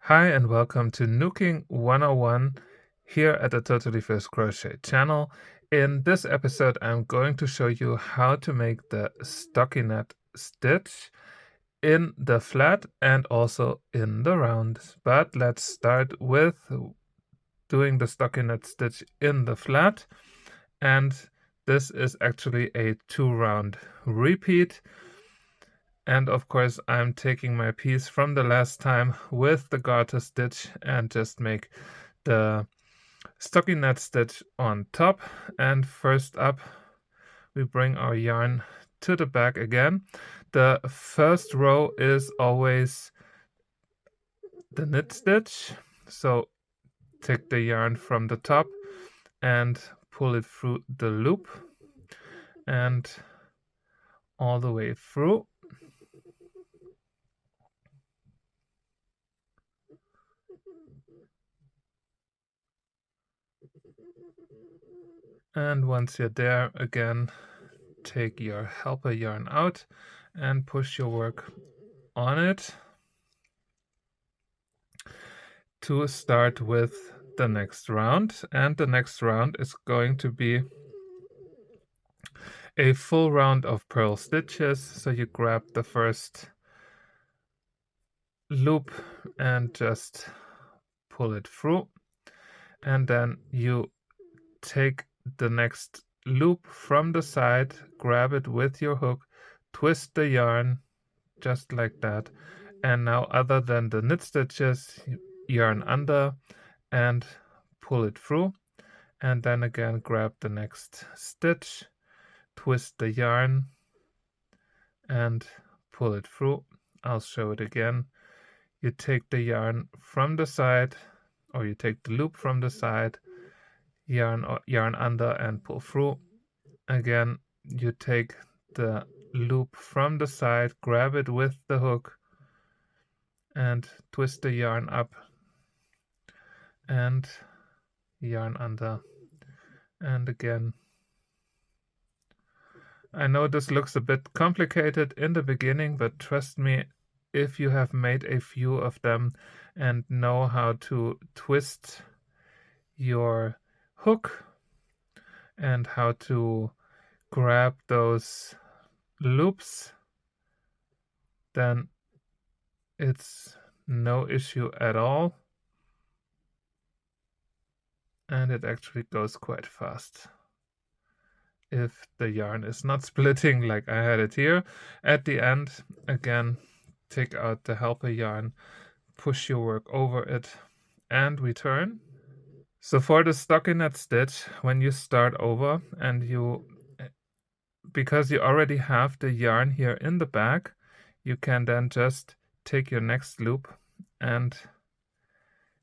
Hi and welcome to Knooking 101 here at the Totally First Crochet channel. In this episode I'm going to show you how to make the stockinette stitch in the flat and also in the round. But let's start with doing the stockinette stitch in the flat, and this is actually a 2-round repeat. And of course I'm taking my piece from the last time with the garter stitch and just make the stockinette stitch on top. And first up we bring our yarn to the back again. The first row is always the knit stitch, so take the yarn from the top and pull it through the loop and all the way through. And once you're there, again, take your helper yarn out and push your work on it to start with the next round. And the next round is going to be a full round of purl stitches. So you grab the first loop and just pull it through, and then you take the next loop from the side, grab it with your hook, twist the yarn just like that, and now other than the knit stitches, yarn under and pull it through, and then again grab the next stitch, twist the yarn and pull it through. I'll show it again. You take the yarn from the side, or you take the loop from the side, yarn under and pull through. Again, you take the loop from the side, grab it with the hook and twist the yarn up and yarn under, and again. I know this looks a bit complicated in the beginning, but trust me, if you have made a few of them and know how to twist your hook and how to grab those loops, then it's no issue at all, and it actually goes quite fast if the yarn is not splitting like I had it here. At the end, again, take out the helper yarn, push your work over it and return. So for the stockinette stitch, when you start over and because you already have the yarn here in the back, you can then just take your next loop and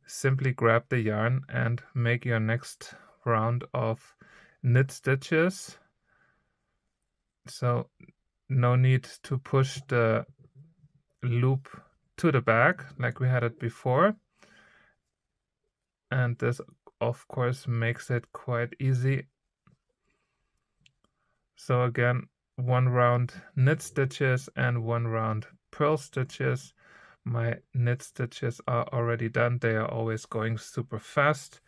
simply grab the yarn and make your next round of knit stitches. So no need to push the loop to the back like we had it before, and this of course makes it quite easy. So again, 1 round knit stitches and 1 round purl stitches. My knit stitches are already done. They are always going super fast.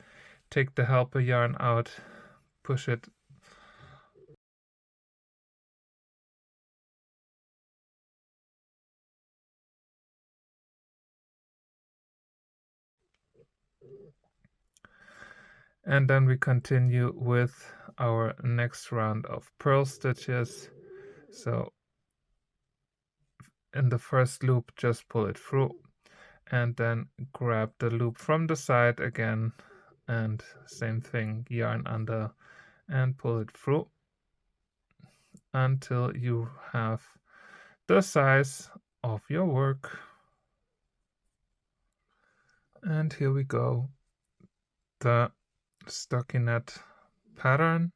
Take the helper yarn out, push it and then we continue with our next round of purl stitches. So in the first loop, just pull it through and then grab the loop from the side again, and same thing, yarn under and pull it through until you have the size of your work. And here we go, the stockinette pattern,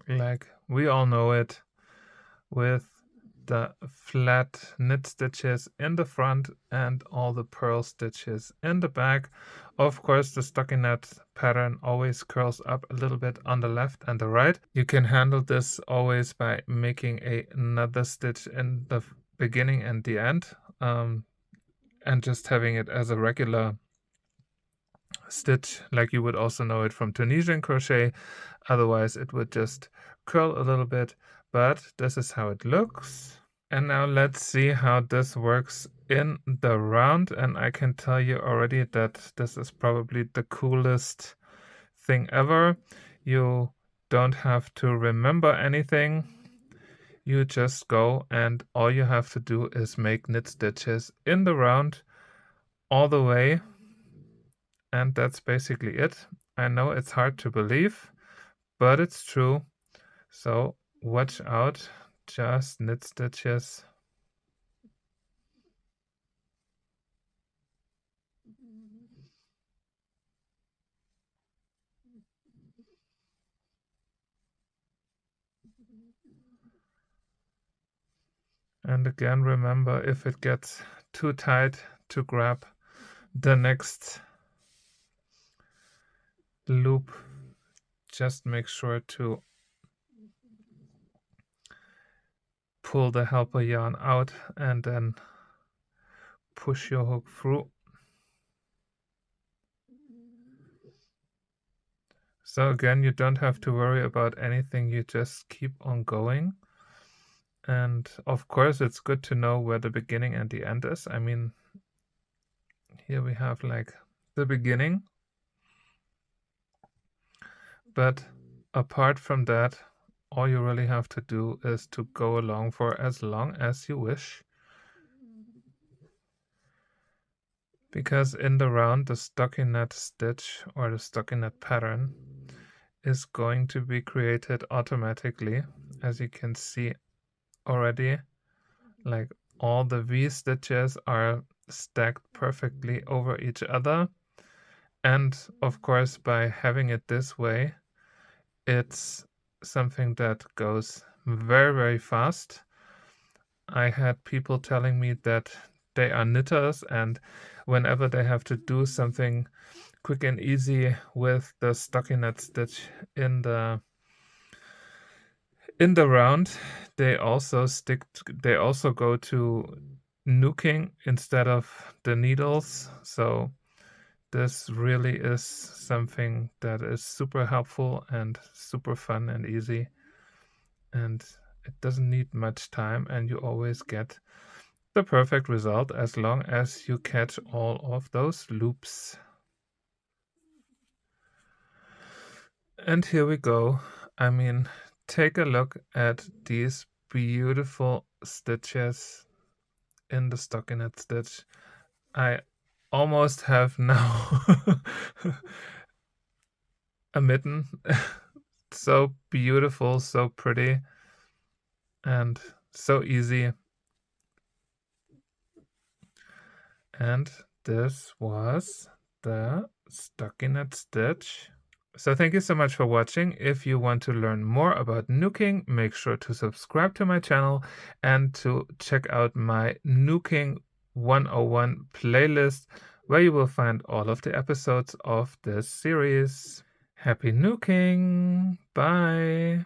like we all know it, with the flat knit stitches in the front and all the purl stitches in the back. Of course, the stockinette pattern always curls up a little bit on the left and the right. You can handle this always by making another stitch in the beginning and the end. and just having it as a regular stitch, like you would also know it from Tunisian crochet. Otherwise it would just curl a little bit, but this is how it looks. And now let's see how this works in the round, and I can tell you already that this is probably the coolest thing ever. You don't have to remember anything. You just go, and all you have to do is make knit stitches in the round all the way, and that's basically it. I know it's hard to believe, but it's true. So watch out, just knit stitches. And again, remember, if it gets too tight, to grab the next loop. Just make sure to pull the helper yarn out and then push your hook through. So again, you don't have to worry about anything, you just keep on going. And of course, it's good to know where the beginning and the end is. I mean, here we have like the beginning. But apart from that, all you really have to do is to go along for as long as you wish. Because in the round, the stockinette stitch or the stockinette pattern is going to be created automatically, as you can see already. Like all the V stitches are stacked perfectly over each other. And of course, by having it this way, it's something that goes very, very fast. I had people telling me that they are knitters, and whenever they have to do something quick and easy with the stockinette stitch in the round, they also go to knooking instead of the needles. So this really is something that is super helpful and super fun and easy, and it doesn't need much time, and you always get the perfect result as long as you catch all of those loops. And here we go. I mean, take a look at these beautiful stitches in the stockinette stitch. I almost have now a mitten. So beautiful, so pretty, and so easy. And this was the stockinette stitch. So thank you so much for watching. If you want to learn more about knooking, make sure to subscribe to my channel and to check out my Knooking 101 playlist, where you will find all of the episodes of this series. Happy knooking! Bye!